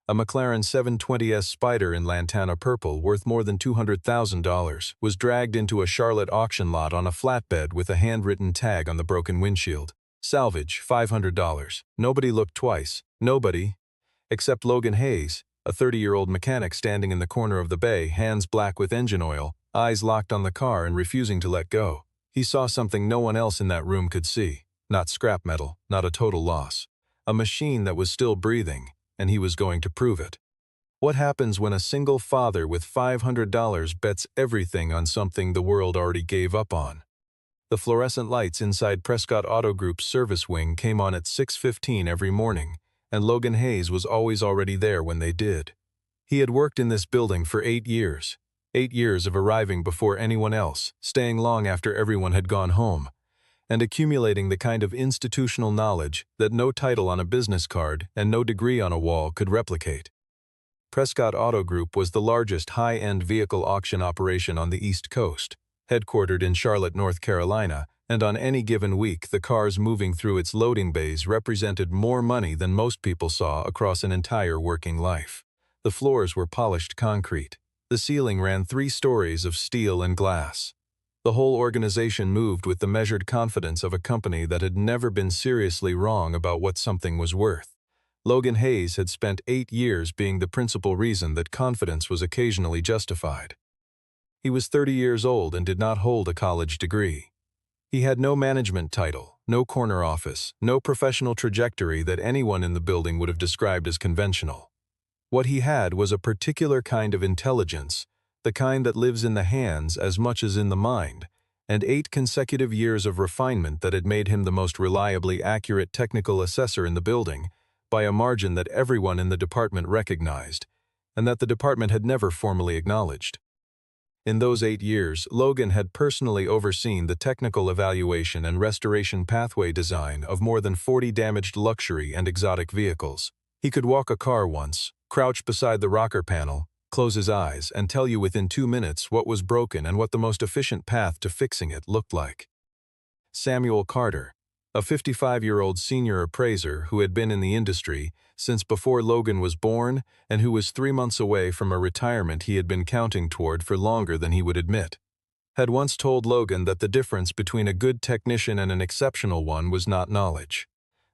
A McLaren 720S Spider in Lantana purple worth more than $200,000 was dragged into a Charlotte auction lot on a flatbed with a handwritten tag on the broken windshield. Salvage, $500. Nobody looked twice. Nobody, except Logan Hayes, a 30-year-old mechanic standing in the corner of the bay, hands black with engine oil, eyes locked on the car and refusing to let go. He saw something no one else in that room could see. Not scrap metal, not a total loss. A machine that was still breathing, and he was going to prove it. What happens when a single father with $500 bets everything on something the world already gave up on? The fluorescent lights inside Prescott Auto Group's service wing came on at 6:15 every morning, and Logan Hayes was always already there when they did. He had worked in this building for 8 years. 8 years of arriving before anyone else, staying long after everyone had gone home, and accumulating the kind of institutional knowledge that no title on a business card and no degree on a wall could replicate. Prescott Auto Group was the largest high-end vehicle auction operation on the East Coast, headquartered in Charlotte, North Carolina, and on any given week the cars moving through its loading bays represented more money than most people saw across an entire working life. The floors were polished concrete. The ceiling ran 3 stories of steel and glass. The whole organization moved with the measured confidence of a company that had never been seriously wrong about what something was worth. Logan Hayes had spent 8 years being the principal reason that confidence was occasionally justified. He was 30 years old and did not hold a college degree. He had no management title, no corner office, no professional trajectory that anyone in the building would have described as conventional. What he had was a particular kind of intelligence, the kind that lives in the hands as much as in the mind, and 8 consecutive years of refinement that had made him the most reliably accurate technical assessor in the building, by a margin that everyone in the department recognized, and that the department had never formally acknowledged. In those 8 years, Logan had personally overseen the technical evaluation and restoration pathway design of more than 40 damaged luxury and exotic vehicles. He could walk a car once, crouch beside the rocker panel, close his eyes, and tell you within 2 minutes what was broken and what the most efficient path to fixing it looked like. Samuel Carter, a 55-year-old senior appraiser who had been in the industry since before Logan was born and who was 3 months away from a retirement he had been counting toward for longer than he would admit, had once told Logan that the difference between a good technician and an exceptional one was not knowledge.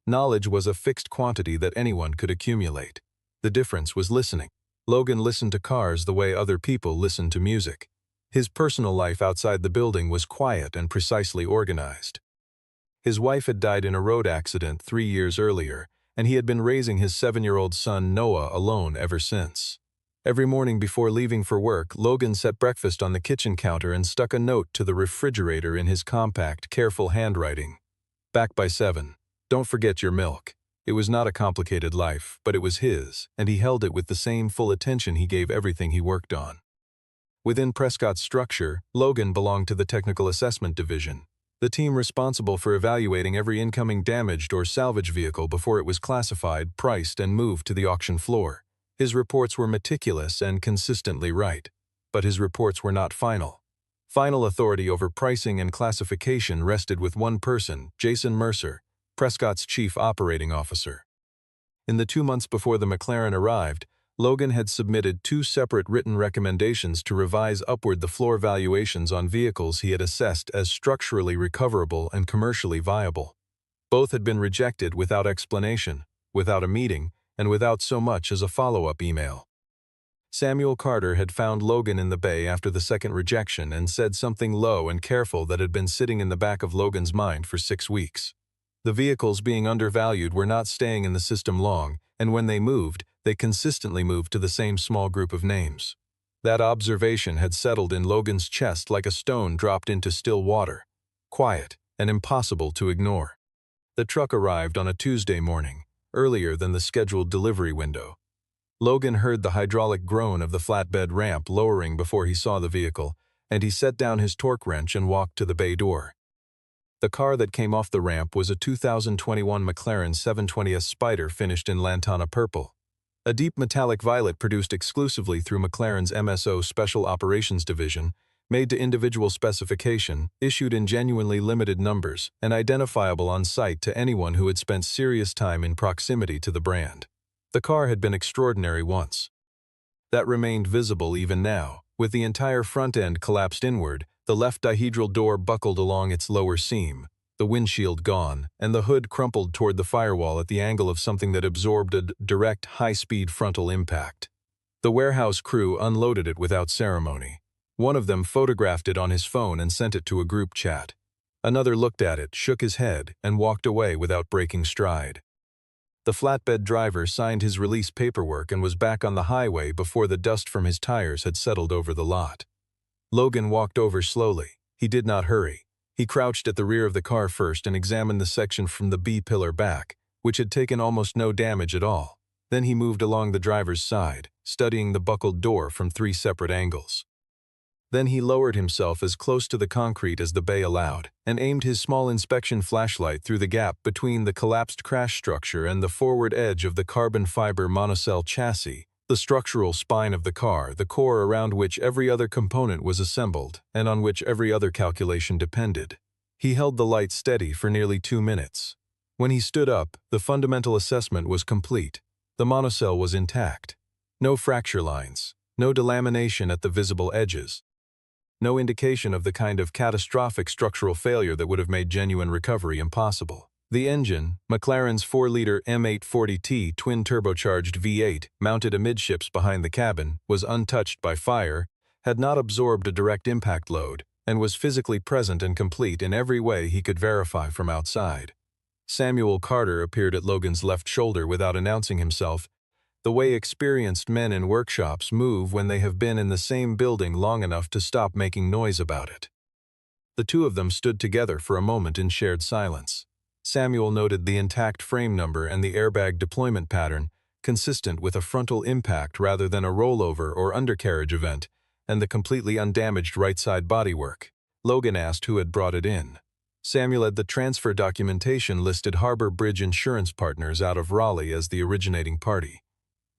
Knowledge was a fixed quantity that anyone could accumulate. The difference was listening. Logan listened to cars the way other people listened to music. His personal life outside the building was quiet and precisely organized. His wife had died in a road accident 3 years earlier, and he had been raising his 7-year-old son Noah alone ever since. Every morning before leaving for work, Logan set breakfast on the kitchen counter and stuck a note to the refrigerator in his compact, careful handwriting. Back by 7. Don't forget your milk. It was not a complicated life, but it was his, and he held it with the same full attention he gave everything he worked on. Within Prescott's structure, Logan belonged to the Technical Assessment Division, the team responsible for evaluating every incoming damaged or salvage vehicle before it was classified, priced, and moved to the auction floor. His reports were meticulous and consistently right, but his reports were not final. Final authority over pricing and classification rested with one person, Jason Mercer, Prescott's chief operating officer. In the 2 months before the McLaren arrived, Logan had submitted 2 separate written recommendations to revise upward the floor valuations on vehicles he had assessed as structurally recoverable and commercially viable. Both had been rejected without explanation, without a meeting, and without so much as a follow-up email. Samuel Carter had found Logan in the bay after the second rejection and said something low and careful that had been sitting in the back of Logan's mind for 6 weeks. The vehicles being undervalued were not staying in the system long, and when they moved, they consistently moved to the same small group of names. That observation had settled in Logan's chest like a stone dropped into still water, quiet and impossible to ignore. The truck arrived on a Tuesday morning, earlier than the scheduled delivery window. Logan heard the hydraulic groan of the flatbed ramp lowering before he saw the vehicle, and he set down his torque wrench and walked to the bay door. The car that came off the ramp was a 2021 McLaren 720S Spider finished in Lantana purple, a deep metallic violet produced exclusively through McLaren's MSO Special Operations Division, made to individual specification, issued in genuinely limited numbers, and identifiable on site to anyone who had spent serious time in proximity to the brand. The car had been extraordinary once. That remained visible even now, with the entire front end collapsed inward, the left dihedral door buckled along its lower seam, the windshield gone, and the hood crumpled toward the firewall at the angle of something that absorbed a direct, high-speed frontal impact. The warehouse crew unloaded it without ceremony. One of them photographed it on his phone and sent it to a group chat. Another looked at it, shook his head, and walked away without breaking stride. The flatbed driver signed his release paperwork and was back on the highway before the dust from his tires had settled over the lot. Logan walked over slowly. He did not hurry. He crouched at the rear of the car first and examined the section from the B-pillar back, which had taken almost no damage at all. Then he moved along the driver's side, studying the buckled door from 3 separate angles. Then he lowered himself as close to the concrete as the bay allowed, and aimed his small inspection flashlight through the gap between the collapsed crash structure and the forward edge of the carbon fiber monocell chassis, the structural spine of the car, the core around which every other component was assembled, and on which every other calculation depended. He held the light steady for nearly 2 minutes. When he stood up, the fundamental assessment was complete. The monocell was intact. No fracture lines, no delamination at the visible edges. No indication of the kind of catastrophic structural failure that would have made genuine recovery impossible. The engine, McLaren's 4-liter M840T twin-turbocharged V8, mounted amidships behind the cabin, was untouched by fire, had not absorbed a direct impact load, and was physically present and complete in every way he could verify from outside. Samuel Carter appeared at Logan's left shoulder without announcing himself, the way experienced men in workshops move when they have been in the same building long enough to stop making noise about it. The two of them stood together for a moment in shared silence. Samuel noted the intact frame number and the airbag deployment pattern, consistent with a frontal impact rather than a rollover or undercarriage event, and the completely undamaged right side bodywork. Logan asked who had brought it in. Samuel had the transfer documentation listed Harbor Bridge Insurance Partners out of Raleigh as the originating party.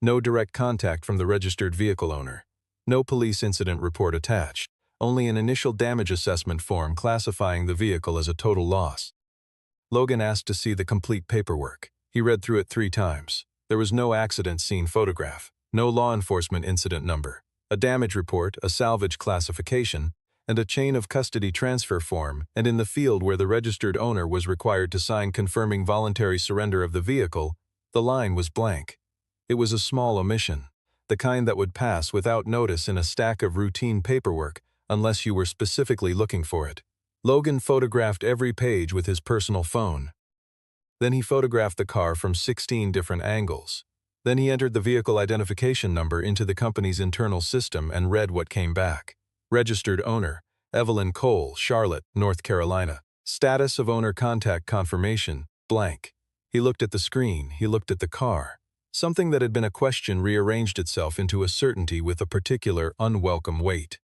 No direct contact from the registered vehicle owner. No police incident report attached. Only an initial damage assessment form classifying the vehicle as a total loss. Logan asked to see the complete paperwork. He read through it 3 times. There was no accident scene photograph, no law enforcement incident number, a damage report, a salvage classification, and a chain of custody transfer form, and in the field where the registered owner was required to sign confirming voluntary surrender of the vehicle, the line was blank. It was a small omission, the kind that would pass without notice in a stack of routine paperwork unless you were specifically looking for it. Logan photographed every page with his personal phone. Then he photographed the car from 16 different angles. Then he entered the vehicle identification number into the company's internal system and read what came back. Registered owner, Evelyn Cole, Charlotte, North Carolina. Status of owner contact confirmation, blank. He looked at the screen, he looked at the car. Something that had been a question rearranged itself into a certainty with a particular, unwelcome weight.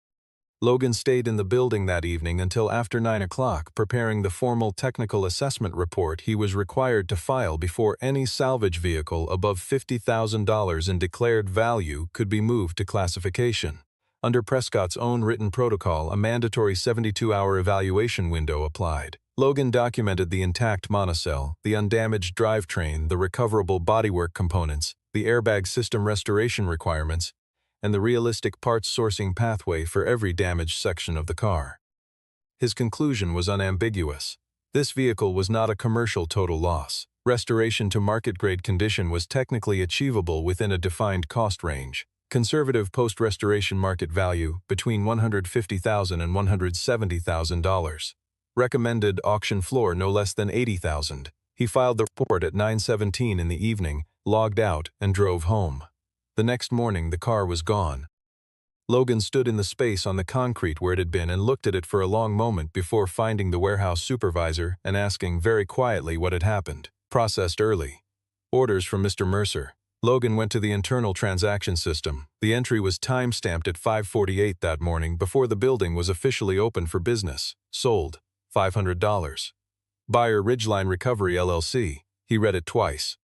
Logan stayed in the building that evening until after 9 o'clock, preparing the formal technical assessment report he was required to file before any salvage vehicle above $50,000 in declared value could be moved to classification. Under Prescott's own written protocol, a mandatory 72-hour evaluation window applied. Logan documented the intact monocell, the undamaged drivetrain, the recoverable bodywork components, the airbag system restoration requirements, and the realistic parts sourcing pathway for every damaged section of the car. His conclusion was unambiguous. This vehicle was not a commercial total loss. Restoration to market-grade condition was technically achievable within a defined cost range. Conservative post-restoration market value between $150,000 and $170,000. Recommended auction floor no less than $80,000. He filed the report at 9:17 in the evening, logged out, and drove home. The next morning, the car was gone. Logan stood in the space on the concrete where it had been and looked at it for a long moment before finding the warehouse supervisor and asking very quietly what had happened. Processed early. Orders from Mr. Mercer. Logan went to the internal transaction system. The entry was time-stamped at 5:48 that morning before the building was officially open for business. Sold. $500. Buyer Ridgeline Recovery LLC. He read it twice.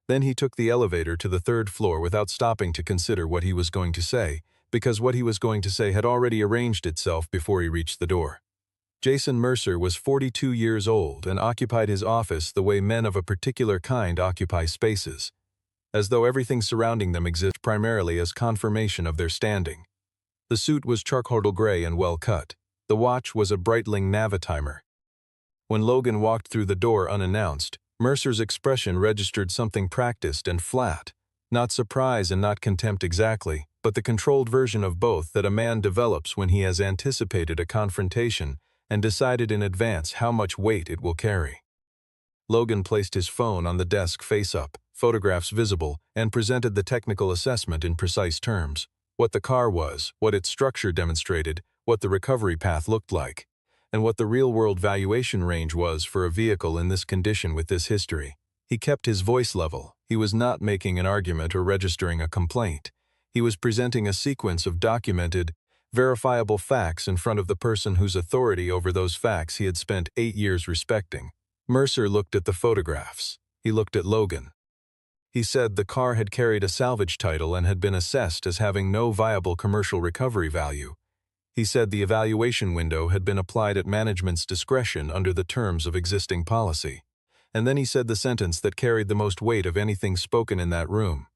Then he took the elevator to the 3rd floor without stopping to consider what he was going to say, because what he was going to say had already arranged itself before he reached the door. Jason Mercer was 42 years old and occupied his office the way men of a particular kind occupy spaces. as though everything surrounding them exists primarily as confirmation of their standing. The suit was charcoal gray and well cut. The watch was a Breitling Navitimer. When Logan walked through the door unannounced, Mercer's expression registered something practiced and flat. Not surprise and not contempt exactly, but the controlled version of both that a man develops when he has anticipated a confrontation and decided in advance how much weight it will carry. Logan placed his phone on the desk face up, photographs visible, and presented the technical assessment in precise terms. What the car was, what its structure demonstrated, what the recovery path looked like, and what the real-world valuation range was for a vehicle in this condition with this history. He kept his voice level. He was not making an argument or registering a complaint. He was presenting a sequence of documented, verifiable facts in front of the person whose authority over those facts he had spent 8 years respecting. Mercer looked at the photographs. He looked at Logan. He said the car had carried a salvage title and had been assessed as having no viable commercial recovery value. He said the evaluation window had been applied at management's discretion under the terms of existing policy. And then he said the sentence that carried the most weight of anything spoken in that room.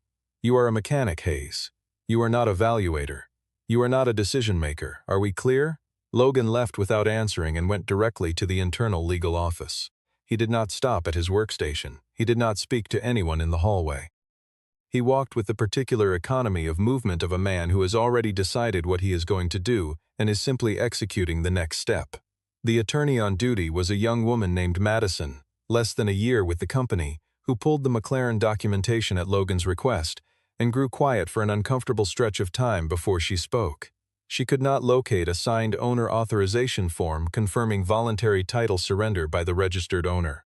"You are a mechanic, Hayes. You are not a valuator. You are not a decision-maker. Are we clear?" Logan left without answering and went directly to the internal legal office. He did not stop at his workstation. He did not speak to anyone in the hallway. He walked with the particular economy of movement of a man who has already decided what he is going to do and is simply executing the next step. The attorney on duty was a young woman named Madison, less than a year with the company, who pulled the McLaren documentation at Logan's request and grew quiet for an uncomfortable stretch of time before she spoke. She could not locate a signed owner authorization form confirming voluntary title surrender by the registered owner.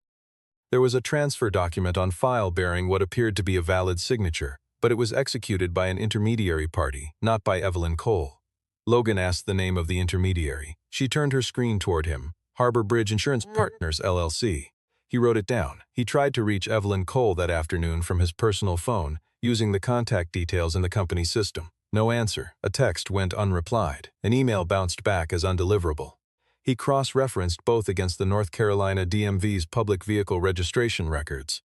There was a transfer document on file bearing what appeared to be a valid signature, but it was executed by an intermediary party, not by Evelyn Cole. Logan asked the name of the intermediary. She turned her screen toward him. Harbor Bridge Insurance Partners, LLC. He wrote it down. He tried to reach Evelyn Cole that afternoon from his personal phone, using the contact details in the company system. No answer. A text went unreplied. An email bounced back as undeliverable. He cross-referenced both against the North Carolina DMV's public vehicle registration records.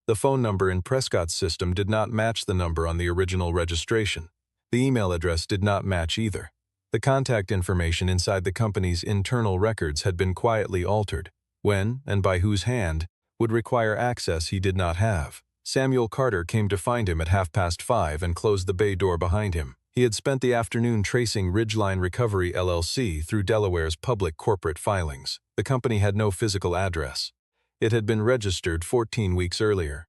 The phone number in Prescott's system did not match the number on the original registration. The email address did not match either. The contact information inside the company's internal records had been quietly altered. When, and by whose hand, would require access he did not have. Samuel Carter came to find him at 5:30 and closed the bay door behind him. He had spent the afternoon tracing Ridgeline Recovery LLC through Delaware's public corporate filings. The company had no physical address. It had been registered 14 weeks earlier.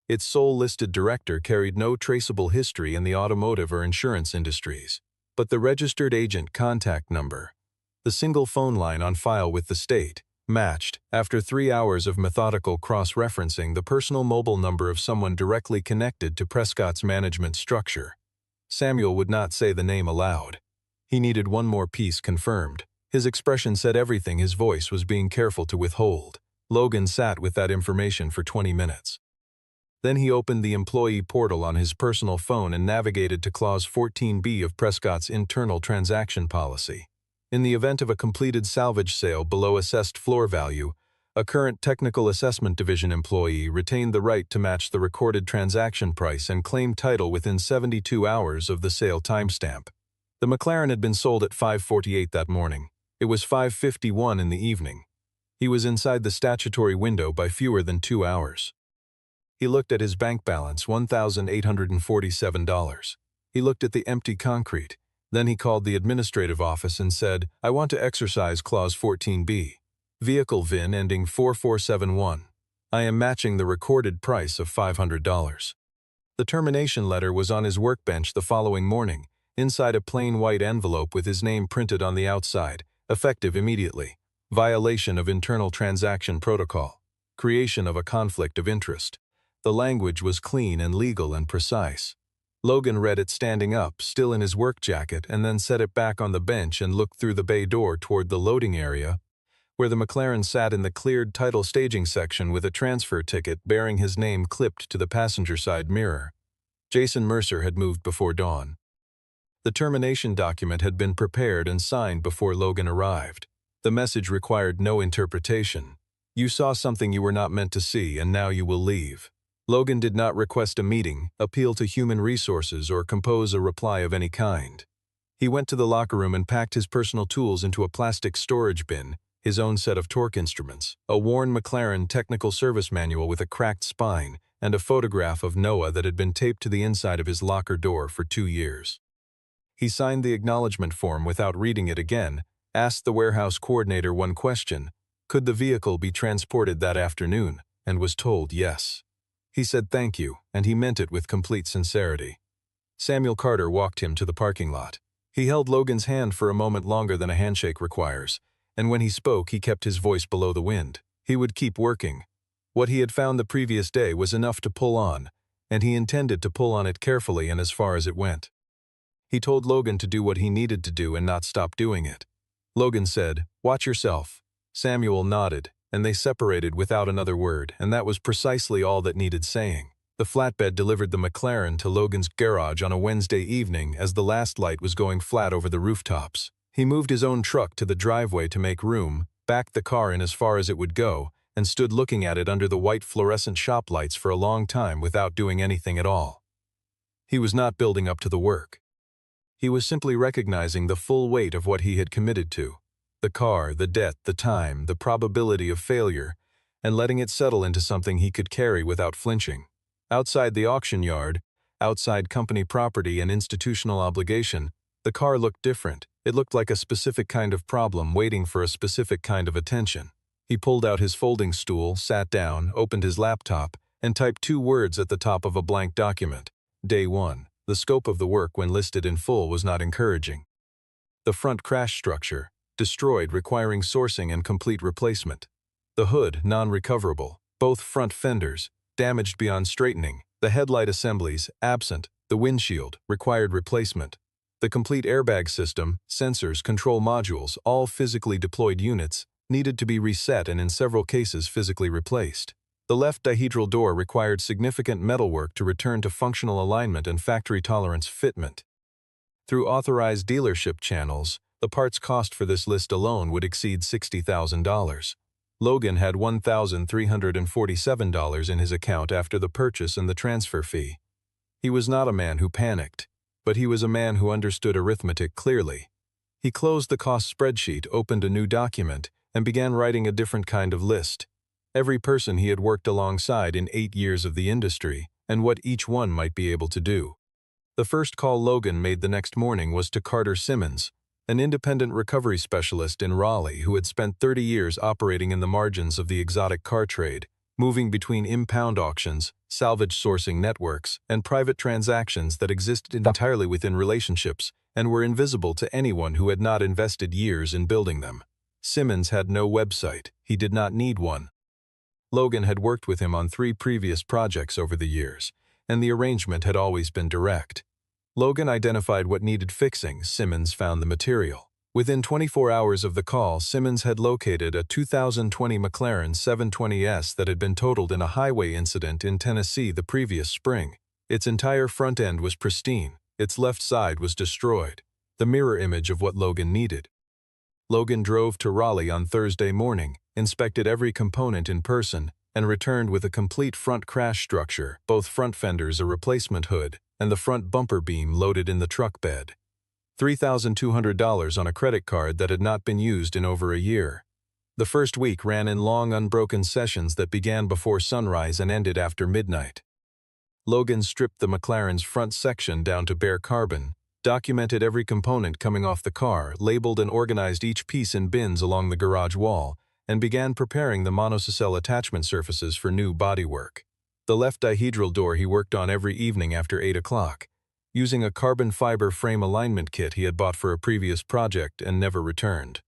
Its sole listed director carried no traceable history in the automotive or insurance industries. But the registered agent contact number, the single phone line on file with the state, matched, after 3 hours of methodical cross-referencing, the personal mobile number of someone directly connected to Prescott's management structure. Samuel would not say the name aloud. He needed one more piece confirmed. His expression said everything his voice was being careful to withhold. Logan sat with that information for 20 minutes. Then he opened the employee portal on his personal phone and navigated to Clause 14B of Prescott's internal transaction policy. In the event of a completed salvage sale below assessed floor value, a current Technical Assessment Division employee retained the right to match the recorded transaction price and claim title within 72 hours of the sale timestamp. The McLaren had been sold at 5:48 that morning. It was 5:51 in the evening. He was inside the statutory window by fewer than 2 hours. He looked at his bank balance, $1,847. He looked at the empty concrete. Then he called the administrative office and said, "I want to exercise Clause 14B. Vehicle VIN ending 4471. I am matching the recorded price of $500. The termination letter was on his workbench the following morning, inside a plain white envelope with his name printed on the outside, effective immediately. Violation of internal transaction protocol. Creation of a conflict of interest. The language was clean and legal and precise. Logan read it standing up, still in his work jacket, and then set it back on the bench and looked through the bay door toward the loading area, where the McLaren sat in the cleared title staging section with a transfer ticket bearing his name clipped to the passenger side mirror. Jason Mercer had moved before dawn. The termination document had been prepared and signed before Logan arrived. The message required no interpretation. You saw something you were not meant to see, and now you will leave. Logan did not request a meeting, appeal to human resources, or compose a reply of any kind. He went to the locker room and packed his personal tools into a plastic storage bin, his own set of torque instruments, a worn McLaren technical service manual with a cracked spine, and a photograph of Noah that had been taped to the inside of his locker door for 2 years. He signed the acknowledgement form without reading it again, asked the warehouse coordinator one question: could the vehicle be transported that afternoon, and was told yes. He said thank you, and he meant it with complete sincerity. Samuel Carter walked him to the parking lot. He held Logan's hand for a moment longer than a handshake requires, and when he spoke he kept his voice below the wind. He would keep working. What he had found the previous day was enough to pull on, and he intended to pull on it carefully and as far as it went. He told Logan to do what he needed to do and not stop doing it. Logan said, "Watch yourself." Samuel nodded, and they separated without another word, and that was precisely all that needed saying. The flatbed delivered the McLaren to Logan's garage on a Wednesday evening as the last light was going flat over the rooftops. He moved his own truck to the driveway to make room, backed the car in as far as it would go, and stood looking at it under the white fluorescent shop lights for a long time without doing anything at all. He was not building up to the work. He was simply recognizing the full weight of what he had committed to: the car, the debt, the time, the probability of failure, and letting it settle into something he could carry without flinching. Outside the auction yard, outside company property and institutional obligation, the car looked different. It looked like a specific kind of problem waiting for a specific kind of attention. He pulled out his folding stool, sat down, opened his laptop, and typed 2 words at the top of a blank document: Day 1. The scope of the work when listed in full was not encouraging. The front crash structure, destroyed, requiring sourcing and complete replacement. The hood, non-recoverable. Both front fenders, damaged beyond straightening. The headlight assemblies, absent. The windshield, required replacement. The complete airbag system, sensors, control modules, all physically deployed units, needed to be reset and in several cases physically replaced. The left dihedral door required significant metalwork to return to functional alignment and factory tolerance fitment. Through authorized dealership channels, the parts cost for this list alone would exceed $60,000. Logan had $1,347 in his account after the purchase and the transfer fee. He was not a man who panicked, but he was a man who understood arithmetic clearly. He closed the cost spreadsheet, opened a new document, and began writing a different kind of list. Every person he had worked alongside in 8 years of the industry, and what each one might be able to do. The first call Logan made the next morning was to Carter Simmons, an independent recovery specialist in Raleigh who had spent 30 years operating in the margins of the exotic car trade, moving between impound auctions, salvage sourcing networks, and private transactions that existed entirely within relationships and were invisible to anyone who had not invested years in building them. Simmons had no website. He did not need one. Logan had worked with him on 3 previous projects over the years, and the arrangement had always been direct. Logan identified what needed fixing. Simmons found the material. Within 24 hours of the call, Simmons had located a 2020 McLaren 720S that had been totaled in a highway incident in Tennessee the previous spring. Its entire front end was pristine. Its left side was destroyed, the mirror image of what Logan needed. Logan drove to Raleigh on Thursday morning, inspected every component in person, and returned with a complete front crash structure, both front fenders, a replacement hood, and the front bumper beam loaded in the truck bed. $3,200 on a credit card that had not been used in over a year. The first week ran in long, unbroken sessions that began before sunrise and ended after midnight. Logan stripped the McLaren's front section down to bare carbon, documented every component coming off the car, labeled and organized each piece in bins along the garage wall, and began preparing the monocell attachment surfaces for new bodywork. The left dihedral door he worked on every evening after 8 o'clock, using a carbon fiber frame alignment kit he had bought for a previous project and never returned.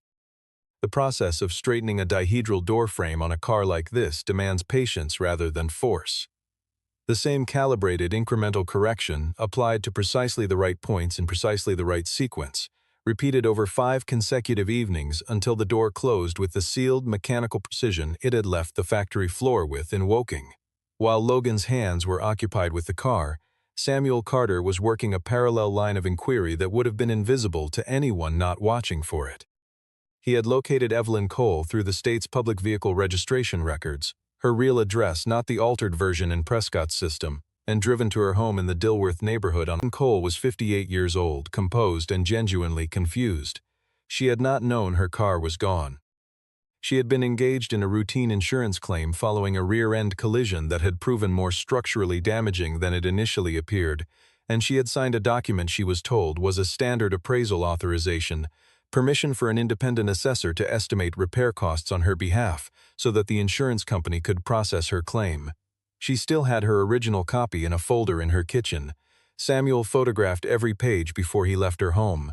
The process of straightening a dihedral door frame on a car like this demands patience rather than force. The same calibrated incremental correction, applied to precisely the right points in precisely the right sequence, repeated over 5 consecutive evenings until the door closed with the sealed mechanical precision it had left the factory floor with in Woking. While Logan's hands were occupied with the car, Samuel Carter was working a parallel line of inquiry that would have been invisible to anyone not watching for it. He had located Evelyn Cole through the state's public vehicle registration records. Her real address, not the altered version in Prescott's system, and driven to her home in the Dilworth neighborhood on Cole was 58 years old, composed and genuinely confused. She had not known her car was gone. She had been engaged in a routine insurance claim following a rear-end collision that had proven more structurally damaging than it initially appeared, and she had signed a document she was told was a standard appraisal authorization, permission for an independent assessor to estimate repair costs on her behalf so that the insurance company could process her claim. She still had her original copy in a folder in her kitchen. Samuel photographed every page before he left her home.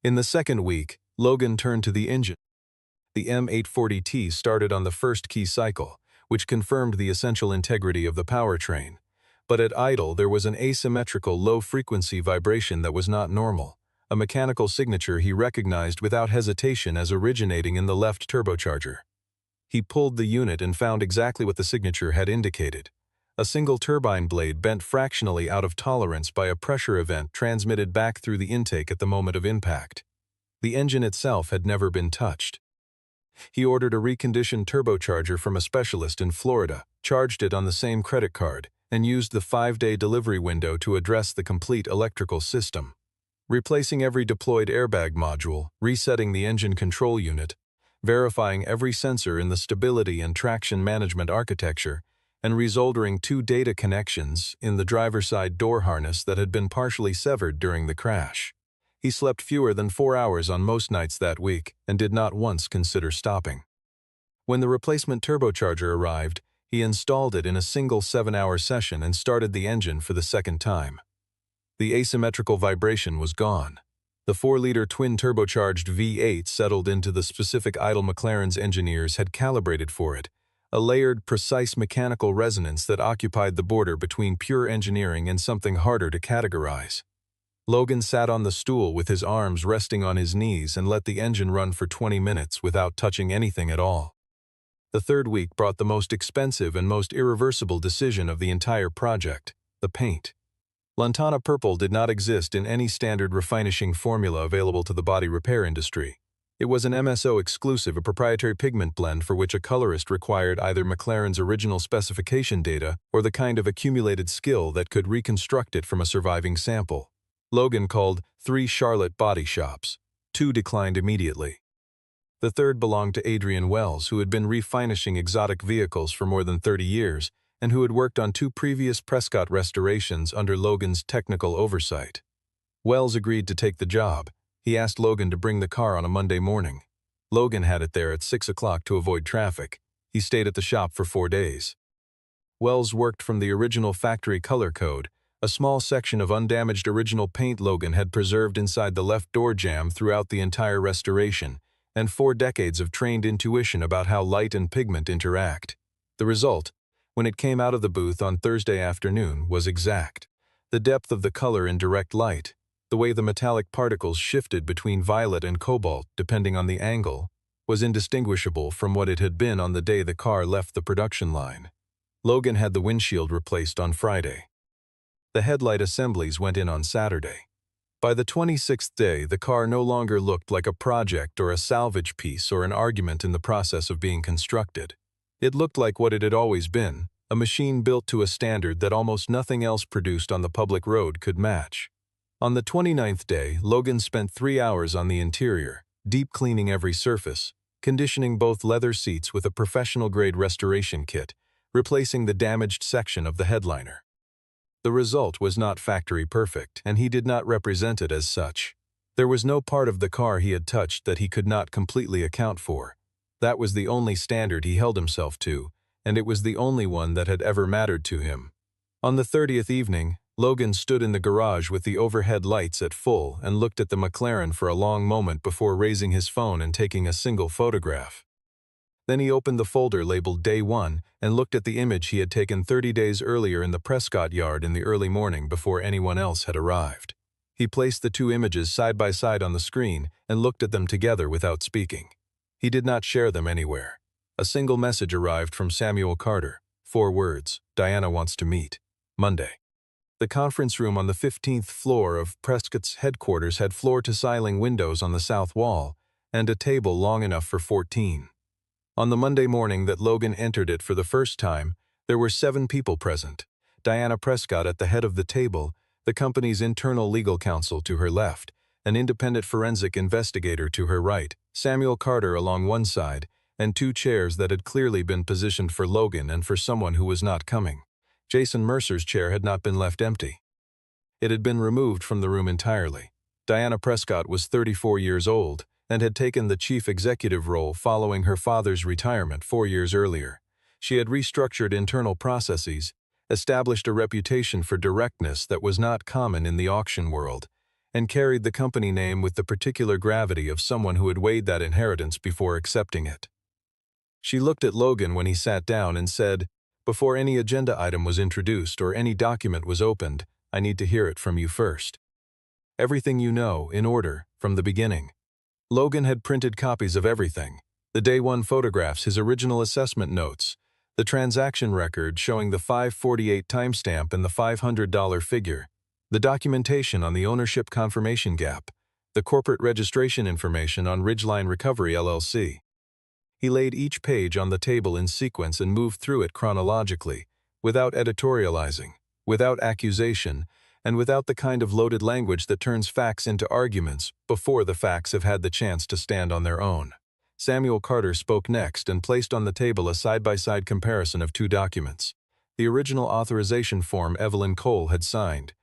In the second week, Logan turned to the engine. The M840T started on the first key cycle, which confirmed the essential integrity of the powertrain. But at idle there was an asymmetrical low-frequency vibration that was not normal, a mechanical signature he recognized without hesitation as originating in the left turbocharger. He pulled the unit and found exactly what the signature had indicated. A single turbine blade bent fractionally out of tolerance by a pressure event transmitted back through the intake at the moment of impact. The engine itself had never been touched. He ordered a reconditioned turbocharger from a specialist in Florida, charged it on the same credit card, and used the 5-day delivery window to address the complete electrical system. Replacing every deployed airbag module, resetting the engine control unit, verifying every sensor in the stability and traction management architecture, and resoldering 2 data connections in the driver's side door harness that had been partially severed during the crash. He slept fewer than 4 hours on most nights that week and did not once consider stopping. When the replacement turbocharger arrived, he installed it in a single 7-hour session and started the engine for the second time. The asymmetrical vibration was gone. The 4-liter twin-turbocharged V8 settled into the specific idle McLaren's engineers had calibrated for it, a layered, precise mechanical resonance that occupied the border between pure engineering and something harder to categorize. Logan sat on the stool with his arms resting on his knees and let the engine run for 20 minutes without touching anything at all. The third week brought the most expensive and most irreversible decision of the entire project: the paint. Lantana Purple did not exist in any standard refinishing formula available to the body repair industry. It was an MSO exclusive, a proprietary pigment blend for which a colorist required either McLaren's original specification data or the kind of accumulated skill that could reconstruct it from a surviving sample. Logan called 3 Charlotte body shops. 2 declined immediately. The third belonged to Adrian Wells, who had been refinishing exotic vehicles for more than 30 years, and who had worked on 2 previous Prescott restorations under Logan's technical oversight. Wells agreed to take the job. He asked Logan to bring the car on a Monday morning. Logan had it there at 6 o'clock to avoid traffic. He stayed at the shop for 4 days. Wells worked from the original factory color code, a small section of undamaged original paint Logan had preserved inside the left door jamb throughout the entire restoration, and 4 decades of trained intuition about how light and pigment interact. The result, when it came out of the booth on Thursday afternoon, was exact. The depth of the color in direct light, the way the metallic particles shifted between violet and cobalt depending on the angle, was indistinguishable from what it had been on the day the car left the production line. Logan had the windshield replaced on Friday. The headlight assemblies went in on Saturday. By the 26th day, the car no longer looked like a project or a salvage piece or an argument in the process of being constructed. It looked like what it had always been, a machine built to a standard that almost nothing else produced on the public road could match. On the 29th day, Logan spent 3 hours on the interior, deep cleaning every surface, conditioning both leather seats with a professional-grade restoration kit, replacing the damaged section of the headliner. The result was not factory perfect, and he did not represent it as such. There was no part of the car he had touched that he could not completely account for. That was the only standard he held himself to, and it was the only one that had ever mattered to him. On the 30th evening, Logan stood in the garage with the overhead lights at full and looked at the McLaren for a long moment before raising his phone and taking a single photograph. Then he opened the folder labeled Day 1 and looked at the image he had taken 30 days earlier in the Prescott yard in the early morning before anyone else had arrived. He placed the 2 images side by side on the screen and looked at them together without speaking. He did not share them anywhere. A single message arrived from Samuel Carter. 4 words: Diana wants to meet. Monday. The conference room on the 15th floor of Prescott's headquarters had floor-to-ceiling windows on the south wall and a table long enough for 14. On the Monday morning that Logan entered it for the first time, there were 7 people present. Diana Prescott at the head of the table, the company's internal legal counsel to her left, an independent forensic investigator to her right, Samuel Carter along one side, and 2 chairs that had clearly been positioned for Logan and for someone who was not coming. Jason Mercer's chair had not been left empty. It had been removed from the room entirely. Diana Prescott was 34 years old and had taken the chief executive role following her father's retirement 4 years earlier. She had restructured internal processes, established a reputation for directness that was not common in the auction world, and carried the company name with the particular gravity of someone who had weighed that inheritance before accepting it. She looked at Logan when he sat down and said, "Before any agenda item was introduced or any document was opened, I need to hear it from you first. Everything you know, in order, from the beginning." Logan had printed copies of everything: the day 1 photographs, his original assessment notes, the transaction record showing the 548 timestamp and the $500 figure, the documentation on the ownership confirmation gap, the corporate registration information on Ridgeline Recovery LLC. He laid each page on the table in sequence and moved through it chronologically, without editorializing, without accusation, and without the kind of loaded language that turns facts into arguments before the facts have had the chance to stand on their own. Samuel Carter spoke next and placed on the table a side-by-side comparison of 2 documents. The original authorization form Evelyn Cole had signed,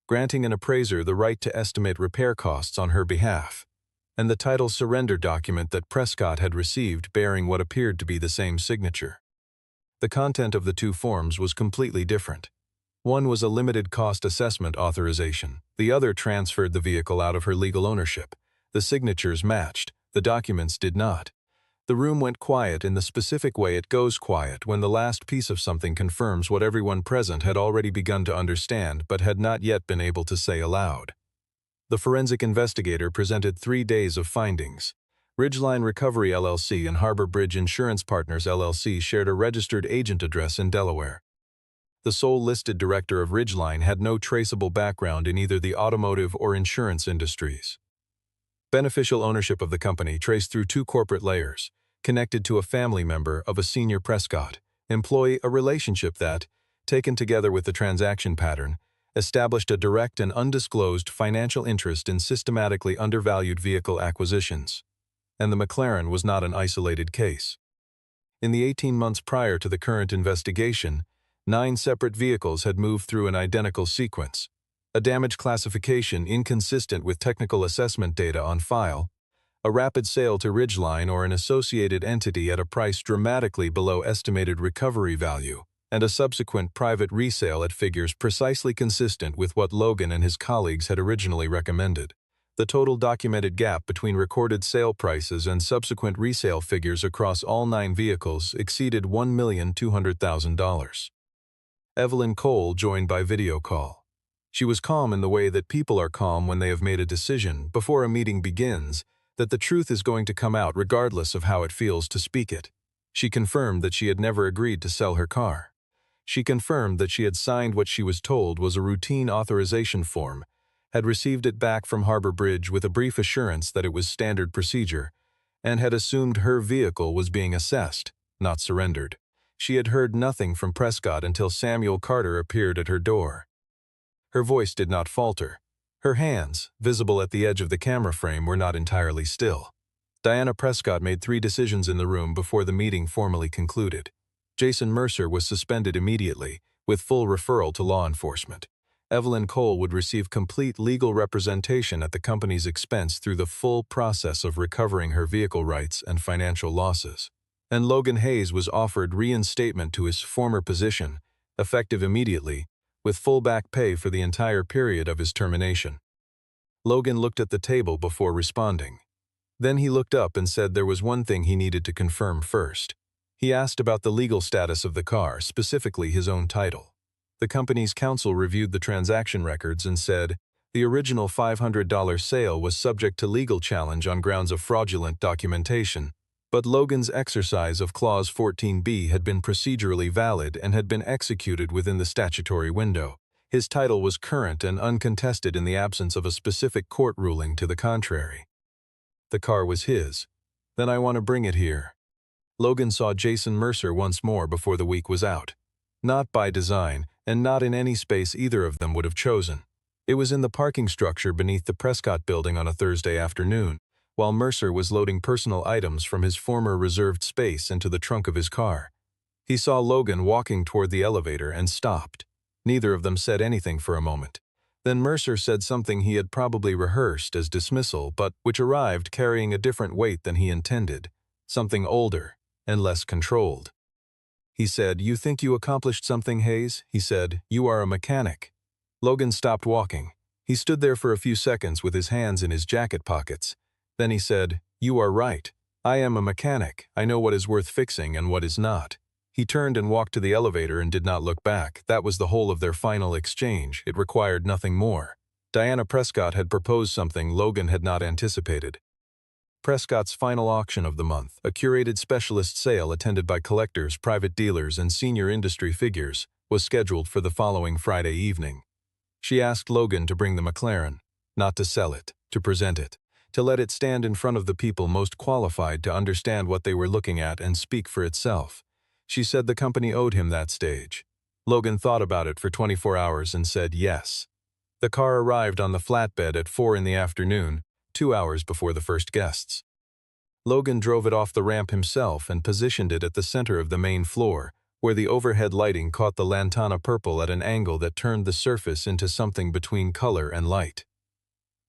granting an appraiser the right to estimate repair costs on her behalf, and the title surrender document that Prescott had received bearing what appeared to be the same signature. The content of the 2 forms was completely different. One was a limited cost assessment authorization. The other transferred the vehicle out of her legal ownership. The signatures matched. The documents did not. The room went quiet in the specific way it goes quiet when the last piece of something confirms what everyone present had already begun to understand but had not yet been able to say aloud. The forensic investigator presented 3 days of findings. Ridgeline Recovery LLC and Harbor Bridge Insurance Partners LLC shared a registered agent address in Delaware. The sole listed director of Ridgeline had no traceable background in either the automotive or insurance industries. Beneficial ownership of the company traced through 2 corporate layers, connected to a family member of a senior Prescott employee, a relationship that, taken together with the transaction pattern, established a direct and undisclosed financial interest in systematically undervalued vehicle acquisitions. And the McLaren was not an isolated case. In the 18 months prior to the current investigation, 9 separate vehicles had moved through an identical sequence: a damage classification inconsistent with technical assessment data on file, a rapid sale to Ridgeline or an associated entity at a price dramatically below estimated recovery value, and a subsequent private resale at figures precisely consistent with what Logan and his colleagues had originally recommended. The total documented gap between recorded sale prices and subsequent resale figures across all 9 vehicles exceeded $1,200,000. Evelyn Cole joined by video call. She was calm in the way that people are calm when they have made a decision before a meeting begins that the truth is going to come out regardless of how it feels to speak it. She confirmed that she had never agreed to sell her car. She confirmed that she had signed what she was told was a routine authorization form, had received it back from Harbor Bridge with a brief assurance that it was standard procedure, and had assumed her vehicle was being assessed, not surrendered. She had heard nothing from Prescott until Samuel Carter appeared at her door. Her voice did not falter. Her hands, visible at the edge of the camera frame, were not entirely still. Diana Prescott made 3 decisions in the room before the meeting formally concluded. Jason Mercer was suspended immediately, with full referral to law enforcement. Evelyn Cole would receive complete legal representation at the company's expense through the full process of recovering her vehicle rights and financial losses. And Logan Hayes was offered reinstatement to his former position, effective immediately, with full back pay for the entire period of his termination. Logan looked at the table before responding. Then he looked up and said there was one thing he needed to confirm first. He asked about the legal status of the car, specifically his own title. The company's counsel reviewed the transaction records and said the original $500 sale was subject to legal challenge on grounds of fraudulent documentation, but Logan's exercise of Clause 14B had been procedurally valid and had been executed within the statutory window. His title was current and uncontested in the absence of a specific court ruling to the contrary. The car was his. Then I want to bring it here. Logan saw Jason Mercer once more before the week was out. Not by design, and not in any space either of them would have chosen. It was in the parking structure beneath the Prescott building on a Thursday afternoon, while Mercer was loading personal items from his former reserved space into the trunk of his car. He saw Logan walking toward the elevator and stopped. Neither of them said anything for a moment. Then Mercer said something he had probably rehearsed as dismissal, but which arrived carrying a different weight than he intended, something older and less controlled. He said, "You think you accomplished something, Hayes?" He said, "You are a mechanic." Logan stopped walking. He stood there for a few seconds with his hands in his jacket pockets. Then he said, "You are right. I am a mechanic. I know what is worth fixing and what is not." He turned and walked to the elevator and did not look back. That was the whole of their final exchange. It required nothing more. Diana Prescott had proposed something Logan had not anticipated. Prescott's final auction of the month, a curated specialist sale attended by collectors, private dealers, and senior industry figures, was scheduled for the following Friday evening. She asked Logan to bring the McLaren, not to sell it, to present it, to let it stand in front of the people most qualified to understand what they were looking at and speak for itself. She said the company owed him that stage. Logan thought about it for 24 hours and said yes. The car arrived on the flatbed at 4 in the afternoon, 2 hours before the first guests. Logan drove it off the ramp himself and positioned it at the center of the main floor, where the overhead lighting caught the lantana purple at an angle that turned the surface into something between color and light.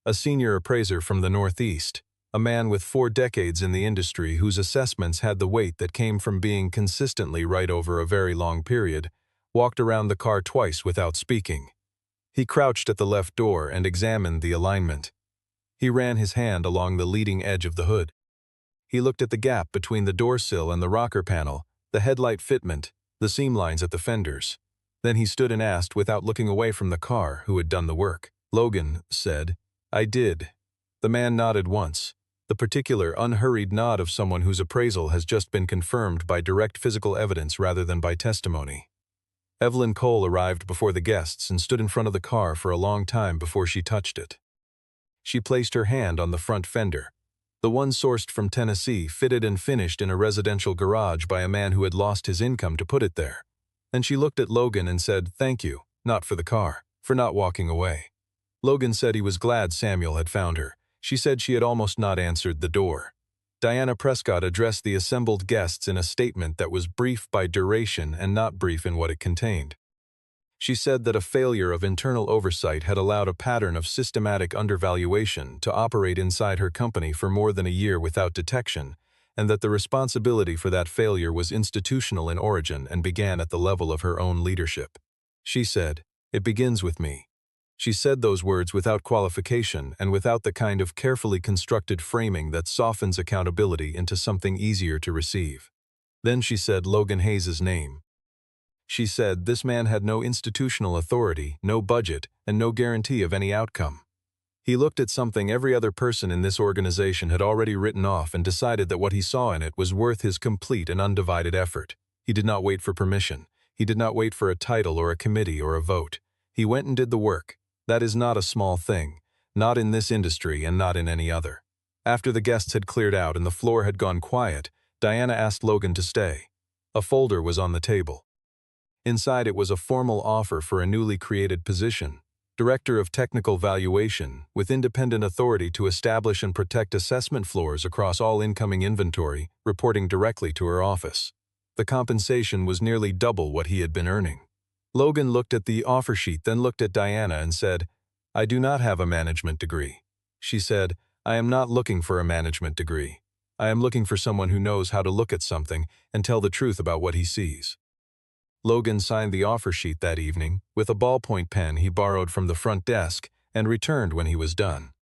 A senior appraiser from the Northeast, a man with 4 decades in the industry whose assessments had the weight that came from being consistently right over a very long period, walked around the car twice without speaking. He crouched at the left door and examined the alignment. He ran his hand along the leading edge of the hood. He looked at the gap between the door sill and the rocker panel, the headlight fitment, the seam lines at the fenders. Then he stood and asked, without looking away from the car, who had done the work. Logan said, "I did." The man nodded once, the particular unhurried nod of someone whose appraisal has just been confirmed by direct physical evidence rather than by testimony. Evelyn Cole arrived before the guests and stood in front of the car for a long time before she touched it. She placed her hand on the front fender, the one sourced from Tennessee, fitted and finished in a residential garage by a man who had lost his income to put it there. And she looked at Logan and said, "Thank you, not for the car, for not walking away." Logan said he was glad Samuel had found her. She said she had almost not answered the door. Diana Prescott addressed the assembled guests in a statement that was brief by duration and not brief in what it contained. She said that a failure of internal oversight had allowed a pattern of systematic undervaluation to operate inside her company for more than a year without detection, and that the responsibility for that failure was institutional in origin and began at the level of her own leadership. She said, "It begins with me." She said those words without qualification and without the kind of carefully constructed framing that softens accountability into something easier to receive. Then she said Logan Hayes' name. She said this man had no institutional authority, no budget, and no guarantee of any outcome. He looked at something every other person in this organization had already written off and decided that what he saw in it was worth his complete and undivided effort. He did not wait for permission. He did not wait for a title or a committee or a vote. He went and did the work. That is not a small thing, not in this industry and not in any other. After the guests had cleared out and the floor had gone quiet, Diana asked Logan to stay. A folder was on the table. Inside it was a formal offer for a newly created position, Director of Technical Valuation, with independent authority to establish and protect assessment floors across all incoming inventory, reporting directly to her office. The compensation was nearly double what he had been earning. Logan looked at the offer sheet, then looked at Diana and said, "I do not have a management degree." She said, "I am not looking for a management degree. I am looking for someone who knows how to look at something and tell the truth about what he sees." Logan signed the offer sheet that evening with a ballpoint pen he borrowed from the front desk and returned when he was done.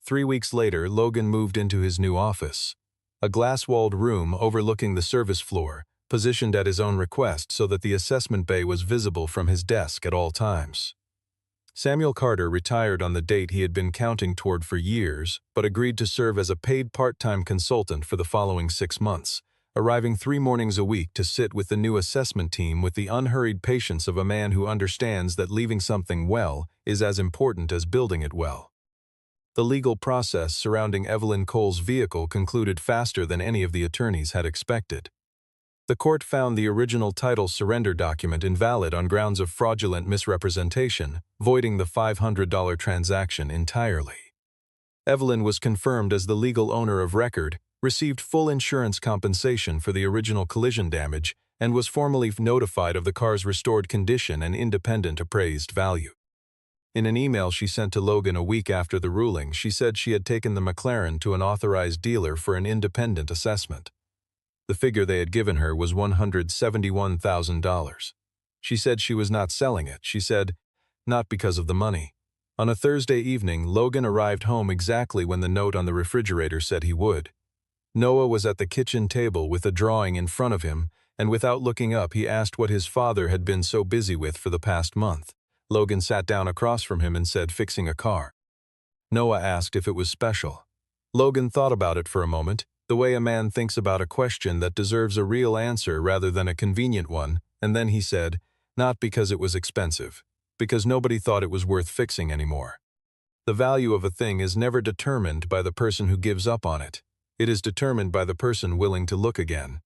3 weeks later, Logan moved into his new office, a glass-walled room overlooking the service floor, positioned at his own request so that the assessment bay was visible from his desk at all times. Samuel Carter retired on the date he had been counting toward for years, but agreed to serve as a paid part-time consultant for the following 6 months, arriving 3 mornings a week to sit with the new assessment team with the unhurried patience of a man who understands that leaving something well is as important as building it well. The legal process surrounding Evelyn Cole's vehicle concluded faster than any of the attorneys had expected. The court found the original title surrender document invalid on grounds of fraudulent misrepresentation, voiding the $500 transaction entirely. Evelyn was confirmed as the legal owner of record, received full insurance compensation for the original collision damage, and was formally notified of the car's restored condition and independent appraised value. In an email she sent to Logan a week after the ruling, she said she had taken the McLaren to an authorized dealer for an independent assessment. The figure they had given her was $171,000. She said she was not selling it. She said, "Not because of the money." On a Thursday evening, Logan arrived home exactly when the note on the refrigerator said he would. Noah was at the kitchen table with a drawing in front of him, and without looking up, he asked what his father had been so busy with for the past month. Logan sat down across from him and said, "Fixing a car." Noah asked if it was special. Logan thought about it for a moment, the way a man thinks about a question that deserves a real answer rather than a convenient one, and then he said, "Not because it was expensive, because nobody thought it was worth fixing anymore." The value of a thing is never determined by the person who gives up on it. It is determined by the person willing to look again.